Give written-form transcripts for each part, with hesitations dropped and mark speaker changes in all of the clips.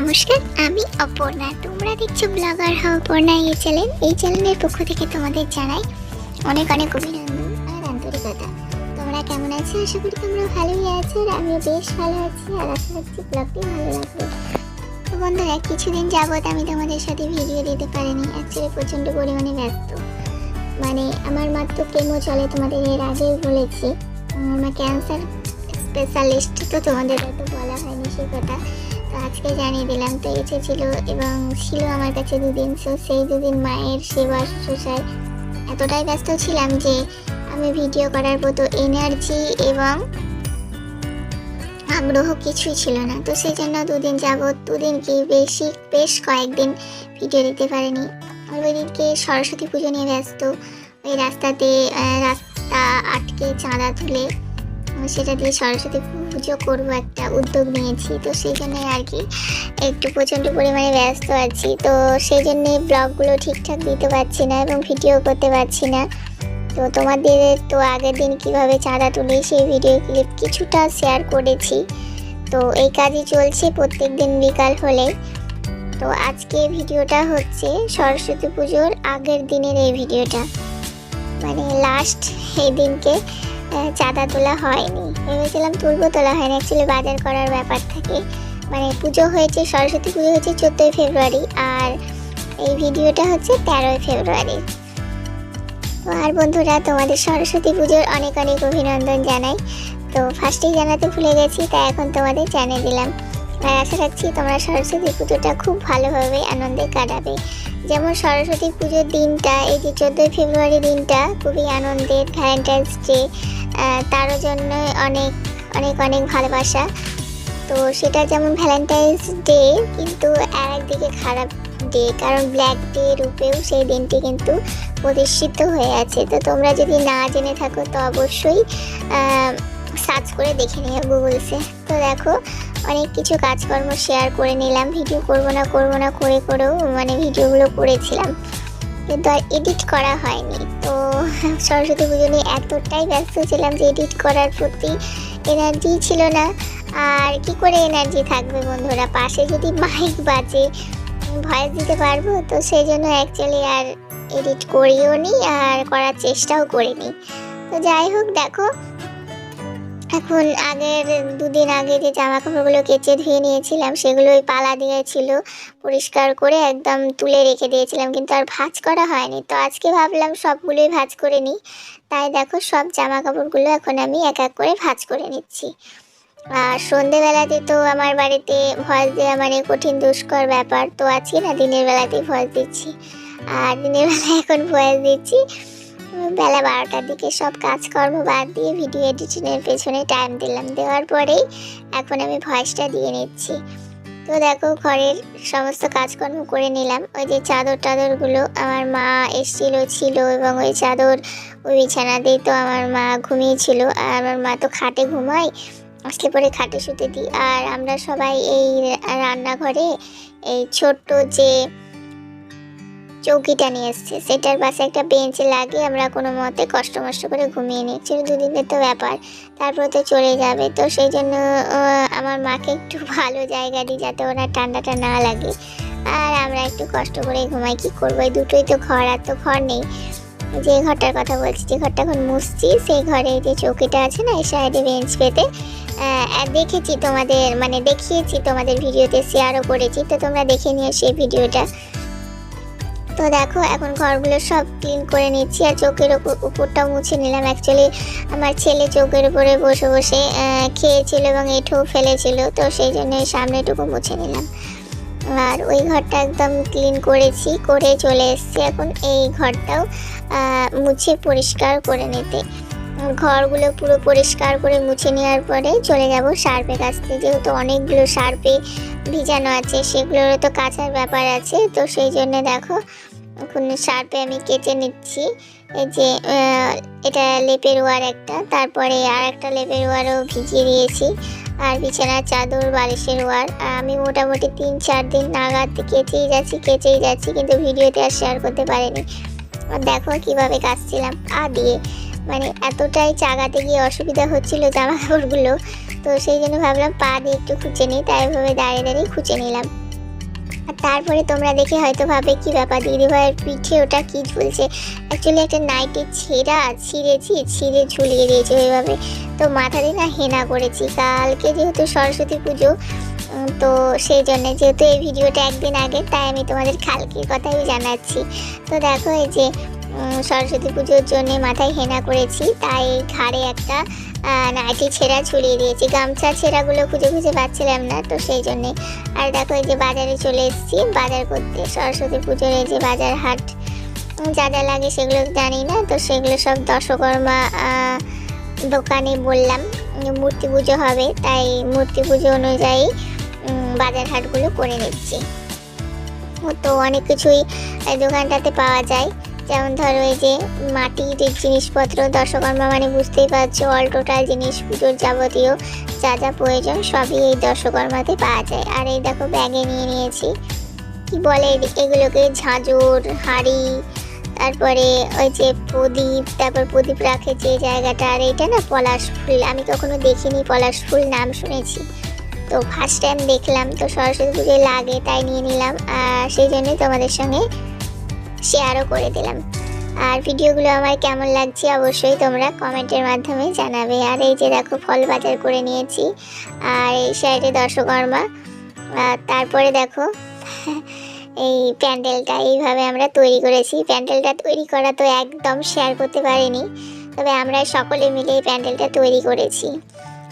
Speaker 1: নমস্কার, আমি অপর্ণা। তোমরা দেখছো ব্লগার হাউ অপর্ণা এই চ্যানেলের পক্ষ থেকে তোমাদের জানাই অনেক অনেক অভিনন্দন আর আন্তরিকতা। তোমরা কেমন আছো? আশা করি তোমরা ভালোই আছো আর আমিও বেশ ভালো আছি আর আশা করছি ব্লগটি ভালো লাগবে। তো বন্ধুরা, কিছুদিন যাবৎ আমি তোমাদের সাথে ভিডিও দিতে পারিনি, অ্যাকচুয়ালি প্রচণ্ড পরিমাণে ব্যস্ত। মানে আমার মা তো কেমো চলে, তোমাদের এর আগেই বলেছি। আমার মা ক্যান্সার স্পেশালিস্ট, তো তোমাদের হয়তো বলা হয়নি সে কথা, তো আজকে জানিয়ে দিলাম। তো ছিল এবং ছিল আমার কাছে দুদিন। সো সেই দুদিন মায়ের সেবা শুশ্রূষায় এতটাই ব্যস্ত ছিলাম যে আমি ভিডিও করার মতো এনার্জি এবং আগ্রহ কিছুই ছিল না। তো সেই জন্য দুদিন কি বেশ কয়েকদিন ভিডিও দিতে পারিনি। আর ওই দিনকে সরস্বতী পুজো নিয়ে ব্যস্ত। ওই রাস্তা আটকে চাঁদা তুলে সেটা দিয়ে সরস্বতী পুজো করবো একটা উদ্যোগ নিয়েছি। তো সেই জন্যে আর কি একটু প্রচণ্ড পরিমাণে ব্যস্ত আছি। তো সেই জন্যে ব্লগগুলো ঠিকঠাক দিতে পারছি না এবং ভিডিও করতে পারছি না। তো তোমাদের তো আগের দিন কিভাবে চাঁদা তুলি সেই ভিডিও ক্লিপ কিছুটা শেয়ার করেছি। তো এই কাজই চলছে প্রত্যেক দিন বিকাল হলে। তো আজকে ভিডিওটা হচ্ছে সরস্বতী পুজোর আগের দিনের এই ভিডিওটা, মানে লাস্ট এই দিনকে চাঁদা তোলা হয়নি, ভেবেছিলাম তোলা হয়নি। অ্যাকচুয়ালি বাজার করার ব্যাপার থাকে। মানে পুজো হয়েছে, সরস্বতী পুজো হয়েছে 14ই ফেব্রুয়ারি আর এই ভিডিওটা হচ্ছে 13ই ফেব্রুয়ারি। তো আর বন্ধুরা, তোমাদের সরস্বতী পুজোর অনেক অনেক অভিনন্দন জানাই। তো ফার্স্টেই জানাতে ভুলে গেছি, তাই এখন তোমাদের জানিয়ে দিলাম। আর আশা রাখছি তোমরা সরস্বতী পুজোটা খুব ভালোভাবে আনন্দে কাটাবে। যেমন সরস্বতী পুজোর দিনটা, এই যে 14ই ফেব্রুয়ারি দিনটা খুবই আনন্দের, ভ্যালেন্টাইন্স ডে, তারও জন্য অনেক অনেক অনেক ভালোবাসা। তো সেটা যেমন ভ্যালেন্টাইন্স ডে, কিন্তু আর একদিকে খারাপ ডে, কারণ ব্ল্যাক ডে রূপেও সেই দিনটি কিন্তু প্রতিষ্ঠিত হয়ে আছে। তো তোমরা যদি না জেনে থাকো তো অবশ্যই সার্চ করে দেখে নিও গুগলসে। তো দেখো, অনেক কিছু কাজকর্ম শেয়ার করে নিলাম। ভিডিও করবো না করেও মানে ভিডিওগুলো করেছিলাম, কিন্তু আর এডিট করা হয়নি। তো সরস্বতী পুজো নিয়ে এতটাই ব্যস্ত ছিলাম যে এডিট করার প্রতি এনার্জি ছিল না। আর কি করে এনার্জি থাকবে বন্ধুরা, পাশে যদি মাইক বাজে ভয়েস দিতে পারবো? তো সেই জন্য অ্যাকচুয়ালি আর এডিট করিও নি আর করার চেষ্টাও করিনি। তো যাই হোক, দেখো এখন দুদিন আগে যে জামা কাপড়গুলো কেচে ধুয়ে নিয়েছিলাম সেগুলো ওই পালা দিয়েছিল, পরিষ্কার করে একদম তুলে রেখে দিয়েছিলাম, কিন্তু আর ভাঁজ করা হয়নি। তো আজকে ভাবলাম সবগুলোই ভাঁজ করে নিই। তাই দেখো, সব জামা কাপড়গুলো এখন আমি এক এক করে ভাঁজ করে নিচ্ছি। আর সন্ধেবেলাতে তো আমার বাড়িতে ভয়েস দেওয়া মানে কঠিন দুষ্কর ব্যাপার। তো আজকে না দিনের বেলাতেই ভয়েস দিচ্ছি, আর দিনের বেলায় এখন ভয়েস দিচ্ছি বেলা 12টার দিকে। সব কাজকর্ম বাদ দিয়ে ভিডিও এডিটিংয়ের পেছনে টাইম দিলাম, দেওয়ার পরেই এখন আমি ভয়েসটা দিয়ে নিচ্ছি। তো দেখো, ঘরের সমস্ত কাজকর্ম করে নিলাম। ওই যে চাদরগুলো আমার মা ছিল এবং ওই চাদর ওই বিছানাতেই তো আমার মা ঘুমিয়েছিল। আর আমার মা তো খাটে ঘুমায়, আসলে পরে খাটে শুতে দিই। আর আমরা সবাই এই রান্নাঘরে এই ছোট্ট যে চৌকিটা নিয়ে এসছে, সেটার পাশে একটা বেঞ্চ লাগিয়ে আমরা কোনো মতে কষ্ট করে ঘুমিয়ে নিচ্ছি। দুদিনের তো ব্যাপার, তারপর তো চলে যাবে। তো সেই জন্য আমার মাকে একটু ভালো জায়গা দিই যাতে ওনার ঠান্ডাটা না লাগে, আর আমরা একটু কষ্ট করে ঘুমাই। কি করবো, এই দুটোই তো ঘর, আর তো ঘর নেই। যে ঘরটার কথা বলছি, যে ঘরটা এখন মুছছি, সেই ঘরে যে চৌকিটা আছে না, এই সাইডে বেঞ্চ পেতে দেখিয়েছি তোমাদের ভিডিওতে শেয়ারও করেছি। তো তোমরা দেখে নিও সেই ভিডিওটা। তো দেখো, এখন ঘরগুলো সব ক্লিন করে নিচ্ছি আর চৌকের উপরটাও মুছে নিলাম। অ্যাকচুয়ালি আমার ছেলে চৌকের উপরে বসে খেয়েছিল এবং এঁঠো ফেলেছিল, তো সেই জন্য সামনেটুকু মুছে নিলাম। আর ওই ঘরটা একদম ক্লিন করেছি, করে চলে এসেছি এখন এই ঘরটাও মুছে পরিষ্কার করে নিতে। ঘরগুলো পুরো পরিষ্কার করে মুছে নেওয়ার পরে চলে যাব শার্পে কাচতে, যেহেতু অনেকগুলো শার্পে ভিজানো আছে, সেগুলোরও তো কাচার ব্যাপার আছে। তো সেই জন্য দেখো, এখন শার্পে আমি কেচে নিচ্ছি। এই যে এটা লেপের ওয়ার একটা, তারপরে আর একটা লেপের ওয়ারও ভিজিয়ে দিয়েছি, আর বিছানার চাদর, বালিশের ওয়ার। আমি মোটামুটি 3-4 দিন নাগাদ কেচেই যাচ্ছি, কিন্তু ভিডিওতে আর শেয়ার করতে পারিনি। দেখো কিভাবে কাচছিলাম পা দিয়ে, মানে এতটাই চাগাতে গিয়ে অসুবিধা হচ্ছিল জামা কাপড়গুলো। তো সেই জন্য ভাবলাম পা দিয়ে একটু খুঁচে নিই, তাই ভাবে দাঁড়িয়ে খুঁচে নিলাম। আর তারপরে তোমরা দেখে হয়তো ভাবে কি ব্যাপার দিদিভাইয়ের পিঠে ওটা কি ঝুলছে। অ্যাকচুয়ালি একটা নাইটি ছিঁড়ে ঝুলিয়ে দিয়েছি ওইভাবে। তো মাথাতে না হেনা করেছি, কালকে যেহেতু সরস্বতী পুজো, তো সেই জন্য যেহেতু এই ভিডিওটা একদিন আগে, তাই আমি তোমাদের কালকের কথাই জানাচ্ছি। তো দেখো এই যে সরস্বতী পুজোর জন্য মাথায় হেনা করেছি, তাই ঘাড়ে একটা নাইটি ছেঁড়া ঝুলিয়ে দিয়েছি। গামছা ছেঁড়াগুলো খুঁজে পাচ্ছিলাম না, তো সেই জন্যে। আর দেখো এই যে বাজারে চলে এসেছি বাজার করতে, সরস্বতী পুজোর এই যে বাজার হাট যা যা লাগে সেগুলো জানি না, তো সেগুলো সব দশকর্মা দোকানে বললাম মূর্তি পুজো হবে, তাই মূর্তি পুজো অনুযায়ী বাজার হাটগুলো করে নিচ্ছি। তো অনেক কিছুই এই দোকানটাতে পাওয়া যায়, যেমন ধরো এই যে মাটির জিনিসপত্র, দশকর্মা মানে বুঝতেই পারছো অল টোটাল জিনিস, পুজোর যাবতীয় যা যা প্রয়োজন সবই এই দশকর্মাতে পাওয়া যায়। আর এই দেখো ব্যাগে নিয়ে নিয়েছি কি বলে এগুলোকে, ঝাঁঝর, হাঁড়ি, তারপরে ওই যে প্রদীপ, তারপর প্রদীপ রাখে যে জায়গাটা। আর এইটা না পলাশ ফুল, আমি কখনো দেখিনি, পলাশ ফুল নাম শুনেছি, তো ফার্স্ট টাইম দেখলাম। তো সরস্বতী পুজোয় লাগে তাই নিয়ে নিলাম, আর সেই জন্যই তোমাদের সঙ্গে শেয়ারও করে দিলাম। আর ভিডিওগুলো আমার কেমন লাগছে অবশ্যই তোমরা কমেন্টের মাধ্যমে জানাবে। আর এই যে দেখো ফল বাজার করে নিয়েছি, আর এই সাইডে দশকর্মা। তারপরে দেখো এই প্যান্ডেলটা এইভাবে আমরা তৈরি করেছি। প্যান্ডেলটা তৈরি করা তো একদম শেয়ার করতে পারিনি, তবে আমরা সকলে মিলে এই প্যান্ডেলটা তৈরি করেছি।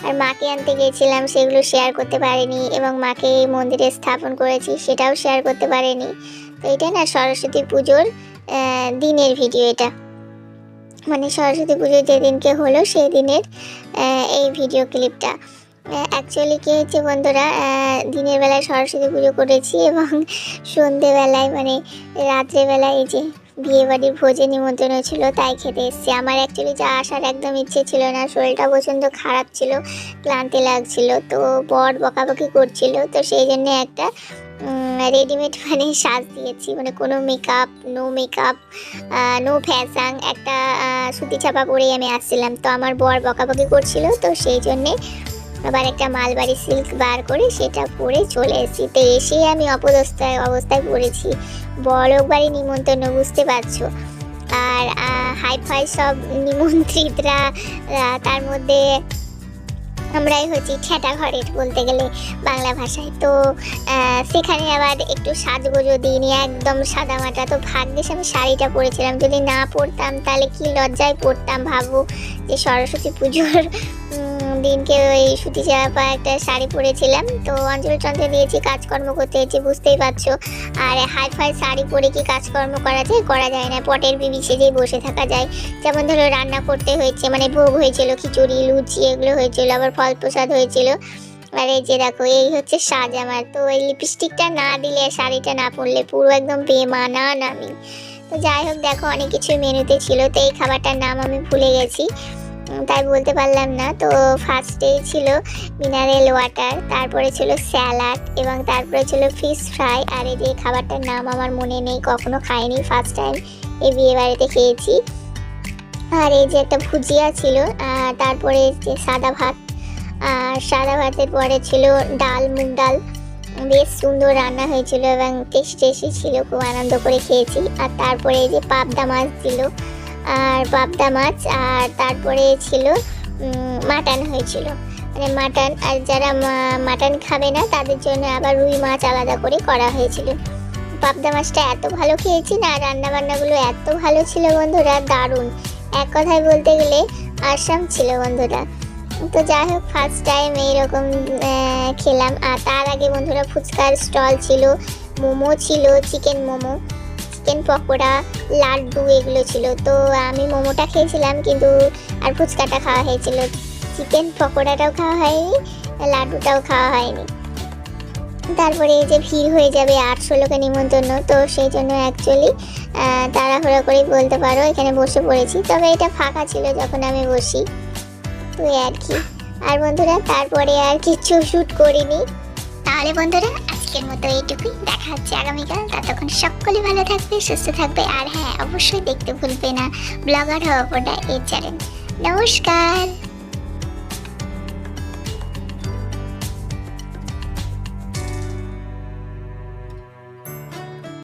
Speaker 1: আর মাকে আনতে গিয়েছিলাম, সেগুলো শেয়ার করতে পারিনি, এবং মাকে মন্দিরে স্থাপন করেছি সেটাও শেয়ার করতে পারিনি। তো এটা না সরস্বতী পুজোর দিনের ভিডিও, এটা মানে সরস্বতী পুজো যেদিনকে হলো সেই দিনের এই ভিডিও ক্লিপটা। অ্যাকচুয়ালি কী হচ্ছে বন্ধুরা, দিনের বেলায় সরস্বতী পুজো করেছি, এবং সন্ধেবেলায় মানে রাত্রেবেলায় এই যে বিয়েবাড়ির ভোজে নিমন্ত্রণ ছিল, তাই খেতে এসেছি। আমার অ্যাকচুয়ালি যা আসার একদম ইচ্ছে ছিল না, শরীরটা প্রচণ্ড খারাপ ছিল, ক্লান্তি লাগছিল, তো বর বকাবকি করছিল, তো সেই জন্যে একটা রেডিমেড মানে সাজ দিয়েছি, মানে কোনো মেকআপ নো ফ্যাশন, একটা সুতি ছাপা পরেই আমি আসছিলাম। তো আমার বর বকাবকি করছিল, তো সেই জন্যে আবার একটা মালবাড়ি সিল্ক বার করে সেটা পরে চলে এসেছি। তো এসেই আমি অবস্থায় পড়েছি, বড় বাড়ি নিমন্ত্রণ, বুঝতে পারছো। আর হাইফাই সব নিমন্ত্রিতরা, তার মধ্যে আমরাই হচ্ছি ঠেটা ঘরের বলতে গেলে বাংলা ভাষায়। তো সেখানে আবার একটু সাজগোজও দিইনি, একদম সাদামাটা। তো ভাগ্যিস আমি শাড়িটা পরেছিলাম, যদি না পরতাম তাহলে কি লজ্জায় পরতাম। ভাবো যে সরস্বতী পুজোর দিনকে ওই সুতি চাপা একটা শাড়ি পরেছিলাম, তো অঞ্চল চন্দ্রে দিয়েছি, কাজকর্ম করতে হয়েছে বুঝতেই পারছো। আর হাইফাই শাড়ি পরে কি কাজকর্ম করা যায় না, পটের বিবি সেজেই বসে থাকা যায়। যেমন ধরো রান্না করতে হয়েছে, মানে ভোগ হয়েছিল, খিচুড়ি লুচি এগুলো হয়েছিল, আবার ফল প্রসাদ হয়েছিল। আর এই যে দেখো এই হচ্ছে সাজ আমার। তো এই লিপস্টিকটা না দিলে, শাড়িটা না পরলে পুরো একদম বেমানান আমি। তো যাই হোক দেখো অনেক কিছু মেনুতে ছিল, তো এই খাবারটার নাম আমি ভুলে গেছি, তাই বলতে পারলাম না। তো ফার্স্টেই ছিল মিনারেল ওয়াটার, তারপরে ছিল স্যালাড, এবং তারপরে ছিল ফিশ ফ্রাই। আর এই যে খাবারটার নাম আমার মনে নেই, কখনো খাইনি, ফার্স্ট টাইম এই বিয়ে বাড়িতে খেয়েছি। আর এই যে একটা ভুজিয়া ছিল, তারপরে যে সাদা ভাত, আর সাদা ভাতের পরে ছিল ডাল, মুগ ডাল, বেশ সুন্দর রান্না হয়েছিল এবং টেস্টি ছিল, খুব আনন্দ করে খেয়েছি। আর তারপরে এই যে পাবদা মাছ ছিল, আর পাবদা মাছ, আর তারপরে ছিল মাটন হয়েছিল, মানে মাটন। আর যারা মাটন খাবে না তাদের জন্য আবার রুই মাছ আলাদা করে করা হয়েছিল। পাবদা মাছটা এত ভালো খেয়েছি না, রান্নাবান্নাগুলো এত ভালো ছিল বন্ধুরা, দারুণ, এক কথায় বলতে গেলে আসাম ছিল বন্ধুরা। তো যাই হোক ফার্স্ট টাইম এইরকম খেলাম। আর তার আগে বন্ধুরা ফুচকার স্টল ছিল, মোমো ছিল, চিকেন মোমো, চিকেন পকোড়া, লাড্ডু এগুলো ছিল। তো আমি মোমোটা খেয়েছিলাম, কিন্তু আর ফুচকাটা খাওয়া হয়েছিল, চিকেন পকোড়াটাও খাওয়া হয়নি, লাড্ডুটাও খাওয়া হয়নি। তারপরে এই যে ভিড় হয়ে যাবে, 800 লোকের নিমন্ত্রণ, তো সেই জন্য অ্যাকচুয়ালি তাড়াহুড়ো করেই বলতে পারো এখানে বসে পড়েছি। তবে এটা ফাঁকা ছিল যখন আমি বসি, তো আর কি। আর বন্ধুরা তারপরে আর কিছু শ্যুট করিনি। তাহলে বন্ধুরা আজকের মতো এইটুকুই, দেখা হচ্ছে আগামীকাল। ততক্ষণ সকলে ভালো থাকবে, সুস্থ থাকবে। আর হ্যাঁ, অবশ্যই দেখতে ভুলবে না ব্লগার হওয়া এই চ্যানেল। নমস্কার।